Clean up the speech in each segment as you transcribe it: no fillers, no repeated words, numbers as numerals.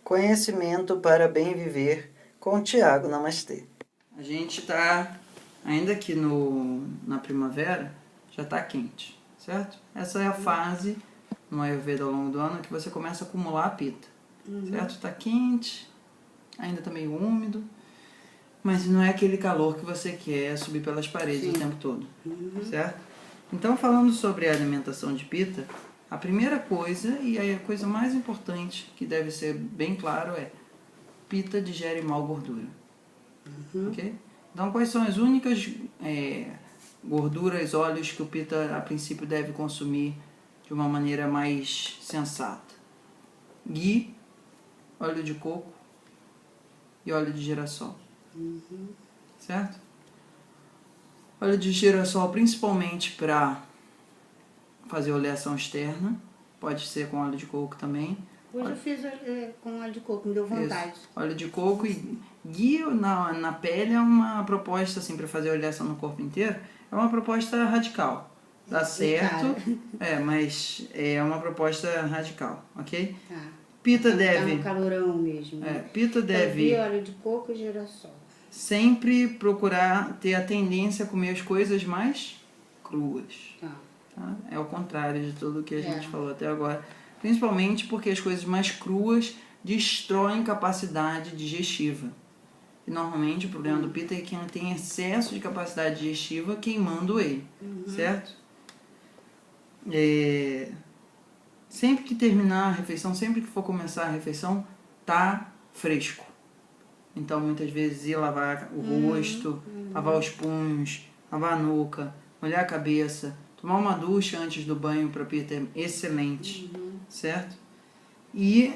Conhecimento para bem viver com Tiago Namastê. A gente está ainda aqui na primavera, já está quente, certo? Essa é a fase no Ayurveda ao longo do ano que você começa a acumular a pita, certo? Está quente, ainda está meio úmido, mas não é aquele calor que você quer subir pelas paredes o tempo todo, certo? Então, falando sobre a alimentação de pita, a primeira coisa, e a coisa mais importante que deve ser bem claro é: pita digere mal gordura. Ok? Então, quais são as únicas gorduras, óleos que o pita a princípio deve consumir de uma maneira mais sensata? Ghee, óleo de coco e óleo de girassol. Certo? Óleo de girassol principalmente para fazer oleação externa, pode ser com óleo de coco também. Hoje eu fiz com óleo de coco, me deu vontade. Isso. Óleo de coco e ghee na pele é uma proposta assim para fazer oleação no corpo inteiro, é uma proposta radical. Dá certo, mas é uma proposta radical, ok? Tá. Pita Tá deve... no calorão mesmo. Pita deve... óleo de coco e girassol. Sempre procurar ter a tendência a comer as coisas mais cruas. Tá? É o contrário de tudo que a gente falou até agora. Principalmente porque as coisas mais cruas destroem capacidade digestiva. E normalmente o problema do pita é que tem excesso de capacidade digestiva queimando ele, certo? Sempre que terminar a refeição, sempre que for começar a refeição, tá fresco. Então muitas vezes ir lavar o rosto, lavar os punhos, lavar a nuca, molhar a cabeça, tomar uma ducha antes do banho para pita é excelente, certo? E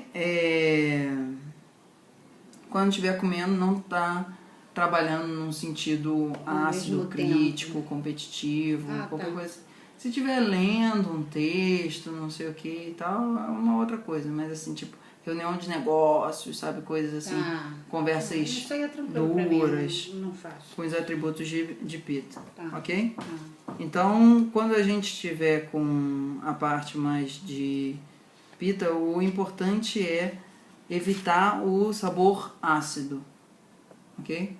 quando estiver comendo, não tá trabalhando num sentido ácido, crítico, competitivo, qualquer coisa. Se estiver lendo um texto, não sei o que e tal, é uma outra coisa, mas assim, tipo, reunião de negócios, sabe, coisas assim, conversas duras, não faço. com os atributos de pita, ok? Então, quando a gente estiver com a parte mais de pita, o importante é evitar o sabor ácido, ok?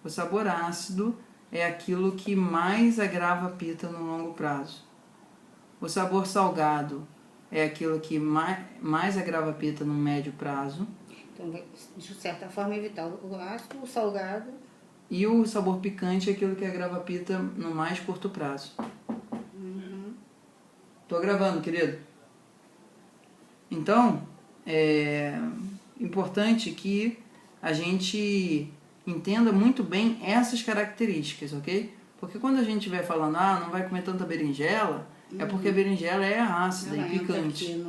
O sabor ácido é aquilo que mais agrava a pita no longo prazo. O sabor salgado é aquilo que mais agrava a pita no médio prazo. Então, de certa forma, evitar o ácido, o salgado. E o sabor picante é aquilo que agrava a pita no mais curto prazo. Tô gravando, querido. Então, é importante que a gente entenda muito bem essas características, ok? Porque quando a gente estiver falando, não vai comer tanta berinjela, é porque a berinjela é ácida e picante.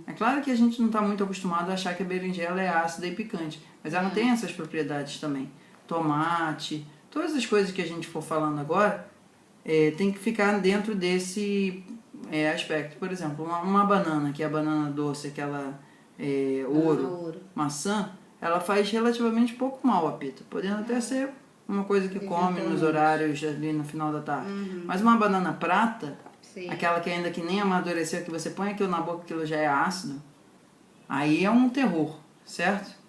É claro que a gente não está muito acostumado a achar que a berinjela é ácida e picante, mas ela tem essas propriedades também. Tomate, todas as coisas que a gente for falando agora, tem que ficar dentro desse aspecto. Por exemplo, uma banana, que é a banana doce, aquela ouro, maçã, ela faz relativamente pouco mal à pita, podendo até ser uma coisa que come nos horários ali no final da tarde. Mas uma banana prata, aquela que ainda que nem amadureceu, que você põe aquilo na boca, aquilo já é ácido, aí é um terror, certo?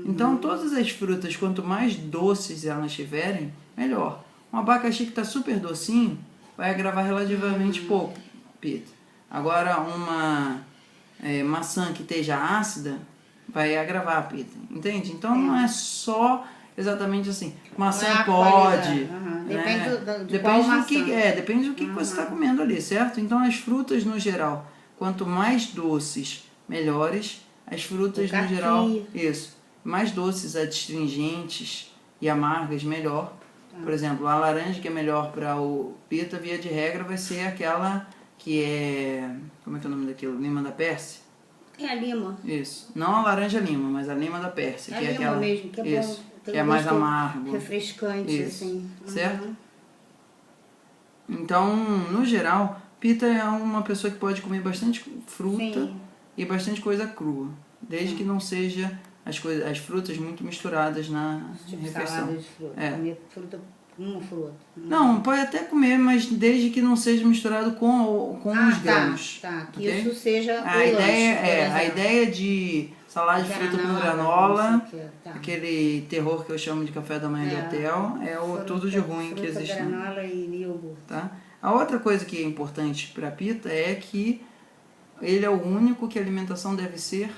Então, todas as frutas, quanto mais doces elas tiverem, melhor. Um abacaxi que está super docinho, vai agravar relativamente pouco pita. Agora, uma maçã que esteja ácida, vai agravar a pita, entende? Então, não é só exatamente assim. Maçã pode, depende do que você está comendo ali, certo? Então, as frutas no geral, quanto mais doces, melhores. As frutas no geral, mais doces, adstringentes e amargas, melhor. Por exemplo, a laranja que é melhor para o pita, via de regra, vai ser aquela que é... Como é que é o nome daquilo? Lima da Pérsia? É a lima. Isso. Não a laranja lima, mas a lima da Pérsia. Que é aquela mesmo, que é bom. Que é mais amargo. Refrescante, assim. Certo? Então, no geral, pita é uma pessoa que pode comer bastante fruta e bastante coisa crua. Desde que não seja as frutas muito misturadas na refeição. Salada de fruta. Comer fruta Uma fruta. Não, pode até comer, mas desde que não seja misturado com os grãos. Tá. Que ok? isso seja A o ideia lanche, por exemplo. a ideia de salada de fruta com Não granola, sei o quê, tá. aquele terror que eu chamo de café da manhã do hotel, é o Fruta- tudo de ruim que fruta, existe. granola e iogurte. Tá? A outra coisa que é importante para a pita é que ele é o único que a alimentação deve ser,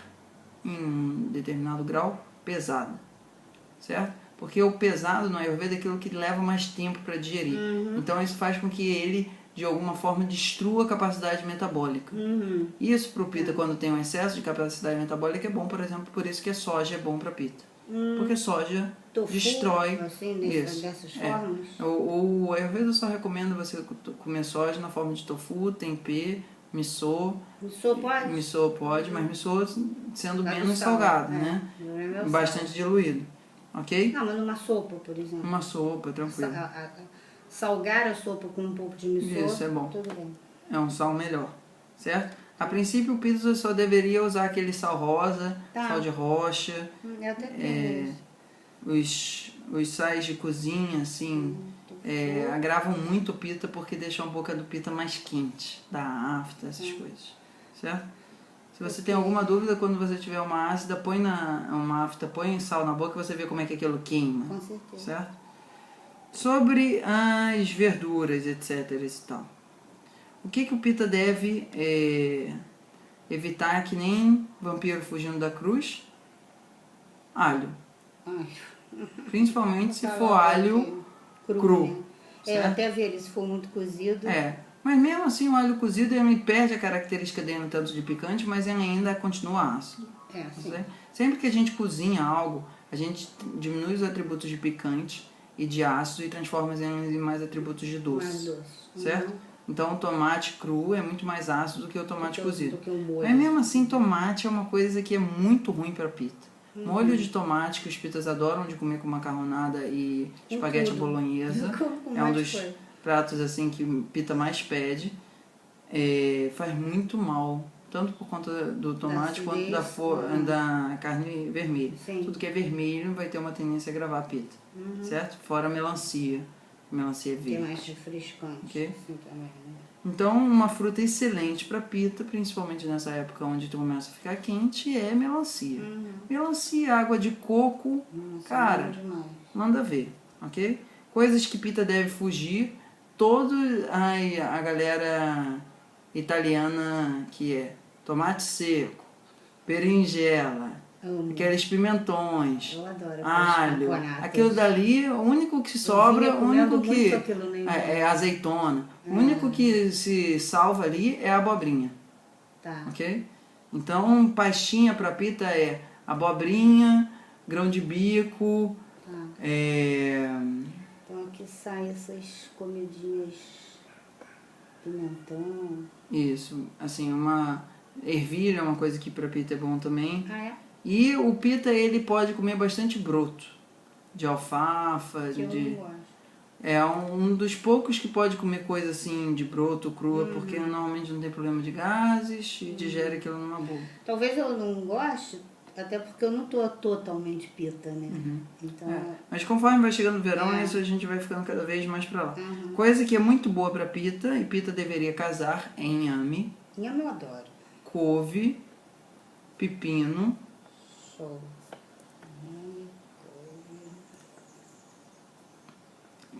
em um determinado grau, pesada. Certo? Porque o pesado no Ayurveda é aquilo que leva mais tempo para digerir. Então isso faz com que ele, de alguma forma, destrua a capacidade metabólica. Isso para o pita, quando tem um excesso de capacidade metabólica, é bom, por exemplo, por isso que a soja é bom para pita. Porque soja Tofu, destrói. assim, dessas formas. O Ayurveda só recomenda você comer soja na forma de tofu, tempê, miso. Miso pode? Mas miso sendo Tá menos com sal, salgado, é. né? Não é meu Bastante diluído. Ok? Não, mas numa sopa, por exemplo. Uma sopa, tranquilo. Salgar a sopa com um pouco de miso. Isso é bom. Tudo bem. É um sal melhor, certo? A princípio o pita só deveria usar aquele sal rosa, Tá. sal de rocha, Eu até tenho isso. os sais de cozinha, assim, agravam muito o pita porque deixam a boca do pita mais quente, da afta, essas coisas, certo? Se você tem alguma dúvida, quando você tiver uma ácida, uma afta, põe sal na boca e você vê como é que aquilo queima, Com certeza. certo? Sobre as verduras, etc. e tal. O que o pita deve evitar, que nem vampiro fugindo da cruz? Alho. Ai, Principalmente se tá for lá, alho aqui, cru. né? Eu certo? até vi ele, se for muito cozido. Mas mesmo assim o alho cozido ele perde a característica dele no tanto de picante, mas ele ainda continua ácido. Sim. Certo? Sempre que a gente cozinha algo, a gente diminui os atributos de picante e de ácido e transforma eles em mais atributos de doce. Mais doce. Certo? Então o tomate cru é muito mais ácido do que o tomate cozido. Do que um molho. Mas mesmo assim, tomate é uma coisa que é muito ruim para pita. Molho de tomate que os pitas adoram de comer com macarronada e espaguete tudo. bolonhesa. Com É um mais dos coisa. pratos assim que pita mais pede. Faz muito mal, tanto por conta do tomate quanto da carne vermelha. Sim. Tudo que é vermelho vai ter uma tendência a agravar a pita. Certo? Fora a melancia. Melancia é Que é verde. mais refrescante. Ok? Assim, também, né? Então, uma fruta excelente para pita, principalmente nessa época onde tu começa a ficar quente, é melancia. Melancia, água de coco, Nossa, cara, bom demais. manda ver, ok? Coisas que pita deve fugir, a galera italiana que é tomate seco, berinjela, Amo. aqueles pimentões, Eu adoro. alho, aqueles aquilo dali, o único que sobra, vinha o comendo único que muito aquilo, né? é azeitona. O único que se salva ali é a abobrinha, Tá. ok? Então, pastinha para pita é abobrinha, grão de bico, Tá. Então aqui saem essas comidinhas, pimentão. isso, assim, uma ervilha é uma coisa que para pita é bom também. Ah, é? E o pita ele pode comer bastante broto, de alfafa, Que eu de não gosto. é um dos poucos que pode comer coisa assim de broto, crua, porque normalmente não tem problema de gases e digere aquilo numa boa. Talvez eu não goste, até porque eu não tô totalmente pita, né? Então, Mas conforme vai chegando o verão, isso a gente vai ficando cada vez mais pra lá. Coisa que é muito boa pra pita, e pita deveria casar, é inhame, inhame eu adoro. couve, pepino, Show.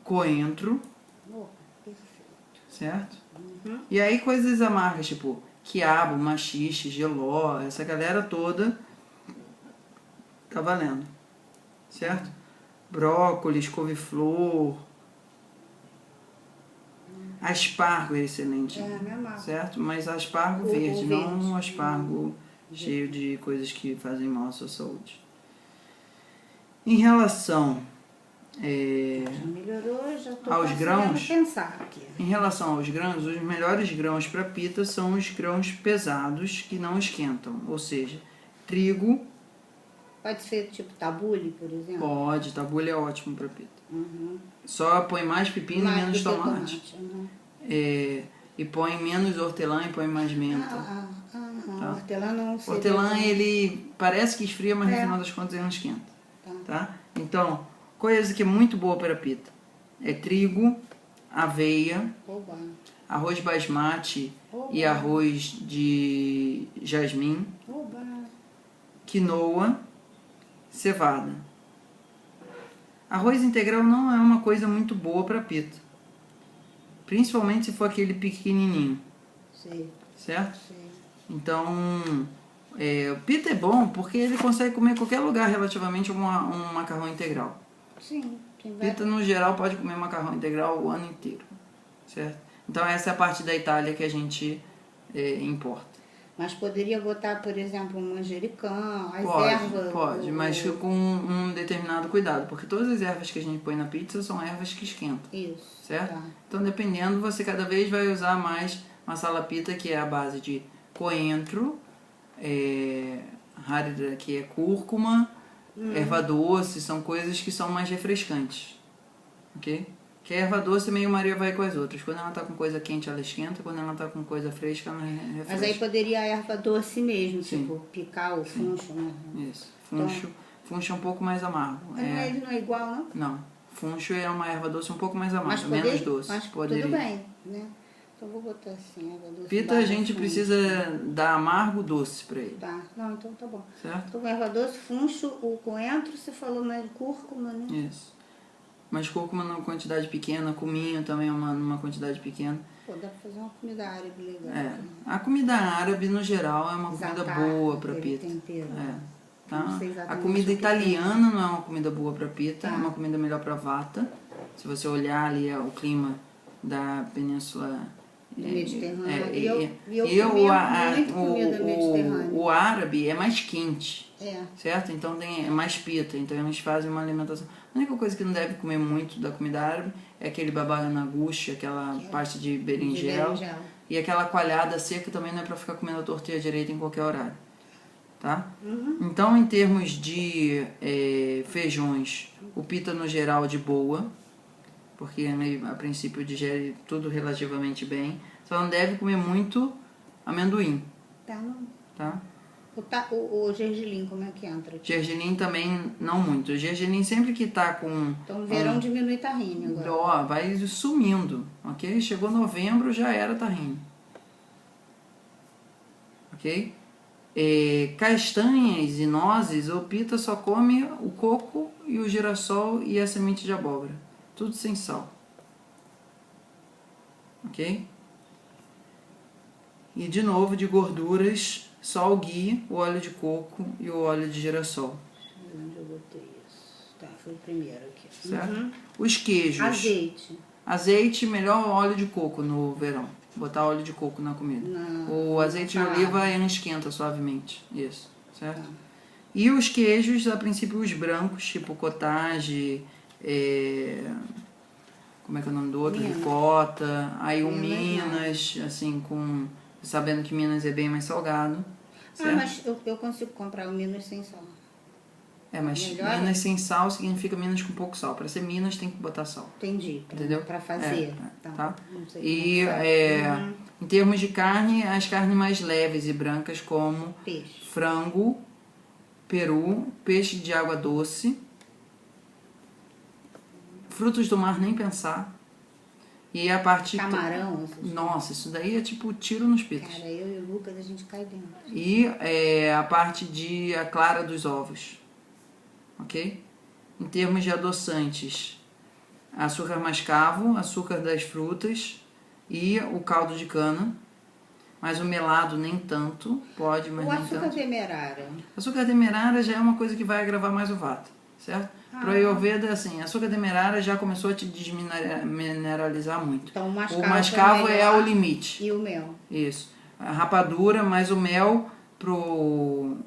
coentro, Opa, perfeito. certo? E aí coisas amargas, tipo quiabo, maxixe, geló, essa galera toda tá valendo, certo? Brócolis, couve-flor, aspargo é excelente, Me amarro. certo? Mas aspargo O verde, não verde. um aspargo cheio de coisas que fazem mal à sua saúde. Em relação Já melhorou, já tô aos conseguindo grãos? pensar aqui. Em relação aos grãos, os melhores grãos para pita são os grãos pesados que não esquentam, ou seja, trigo, Pode ser tipo tabule, por exemplo? pode, tabule é ótimo para pita. Só põe mais pepino e menos do que tomate. E põe menos hortelã e põe mais menta. Hortelã não seria Hortelã, tão- ele parece que esfria, mas no final das contas ele não esquenta. Tá? Então, coisa que é muito boa para pita. é trigo, aveia, Oba. arroz basmati Oba. e arroz de jasmim, Oba. quinoa, cevada. Arroz integral não é uma coisa muito boa para pita, principalmente se for aquele pequenininho, Sei, certo? sei. Então, o pita é bom porque ele consegue comer em qualquer lugar relativamente um macarrão integral. Sim, tem vários. Pita, no geral, pode comer macarrão integral o ano inteiro, certo? Então, essa é a parte da Itália que a gente importa. Mas poderia botar, por exemplo, um manjericão, as Pode, ervas. pode, mas com um determinado cuidado, porque todas as ervas que a gente põe na pizza são ervas que esquentam, Isso. certo? Tá. Então, dependendo, você cada vez vai usar mais masala pita, que é a base de coentro, harira, que é cúrcuma, erva doce, são coisas que são mais refrescantes, ok? Que a erva doce meio Maria vai com as outras. Quando ela tá com coisa quente, ela esquenta. Quando ela tá com coisa fresca, ela refresca. Mas aí poderia a erva doce mesmo, Sim. tipo picar o funcho, né? Isso. Funcho é um pouco mais amargo. Mas ele não é igual, não? Não. Funcho é uma erva doce um pouco mais amarga, Mas menos doce. Mas Poderia. tudo bem, né? Então vou botar assim, erva doce. Pita a gente precisa dar amargo doce pra ele, Tá, não, então tá bom. certo? Então erva doce, funcho, o coentro, você falou mais cúrcuma, né? Isso. Mas cúrcuma numa quantidade pequena, cominho também é numa quantidade pequena. Pô, dá pra fazer uma comida árabe legal. É. Né? A comida árabe, no geral, é uma comida Zatar, boa pra aquele pita. tempero. Tá? Não sei A exatamente comida o que italiana não é uma comida boa para pita, Tá. é uma comida melhor para vata. Se você olhar ali o clima da península Mediterrâneo. Eu comi muito comida mediterrânea. o árabe é mais quente, É. certo? Então é mais pita, então eles fazem uma alimentação. A única coisa que não deve comer muito da comida árabe é aquele babá naguche, aquela parte de berinjela. E aquela coalhada seca também não é para ficar comendo a tortilha direita em qualquer horário. Tá? Então, em termos de feijões, o pita no geral de boa, porque a princípio digere tudo relativamente bem. Só não deve comer muito amendoim. Tá, não. Tá? O gergelim, como é que entra aqui? Gergelim também não muito. O gergelim sempre que tá com... Então no verão diminui tahine agora. Ó, vai sumindo, ok? Chegou novembro, já era tahine. Ok? Castanhas e nozes, o pita só come o coco e o girassol e a semente de abóbora. Tudo sem sal. Ok? E de novo, de gorduras, só o ghee, o óleo de coco e o óleo de girassol. Onde eu botei isso? Tá, foi o primeiro aqui. Certo? Os queijos. Azeite. Azeite, melhor óleo de coco no verão. Botar óleo de coco na comida. O azeite de oliva esquenta suavemente. Isso, certo? Tá. E os queijos, a princípio, os brancos, tipo cottage, como é que é o nome do outro? Ricota. Aí o Minas, assim, sabendo que Minas é bem mais salgado. Certo? Mas eu consigo comprar o Minas sem sal. Mas melhor, Minas sem sal significa Minas com pouco sal. Para ser Minas tem que botar sal. Entendi. Entendeu? Para fazer. Tá? Não sei E em termos de carne, as carnes mais leves e brancas como peixe, frango, peru, peixe de água doce, frutos do mar nem pensar. E a parte... camarão. Nossa, isso daí é tipo tiro nos pitos. Cara, eu e o Lucas a gente cai dentro. E a parte de a clara dos ovos. Ok? Em termos de adoçantes, açúcar mascavo, açúcar das frutas e o caldo de cana. Mas o melado nem tanto, pode, mas nem tanto. O açúcar demerara? Açúcar demerara já é uma coisa que vai agravar mais o vata, certo? Pro Ayurveda, assim, açúcar demerara já começou a te desmineralizar muito. Então o mascavo é o limite. E o mel? Isso. A rapadura, mas o mel pro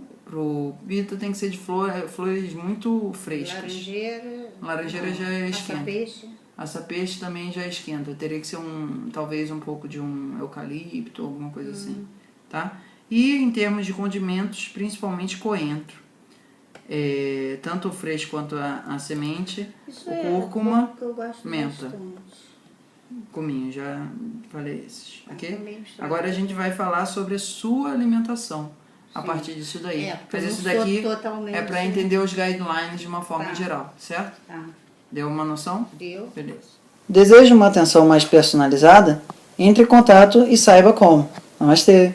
pita tem que ser de flores muito frescas. Laranjeira já esquenta. Açapeixe? Açapeixe também já esquenta. Teria que ser talvez um pouco de um eucalipto, alguma coisa assim. Tá? E em termos de condimentos, principalmente coentro. Tanto o fresco quanto a semente. Isso o cúrcuma, que eu gosto menta. Bastante. Cominho, já falei esses. Ok? Agora a gente vai falar sobre a sua alimentação. A partir disso daí. Mas isso daqui é para entender os guidelines de uma forma geral, certo? Tá. Deu uma noção? Deu. Beleza. Deseja uma atenção mais personalizada? Entre em contato e saiba como. Namastê!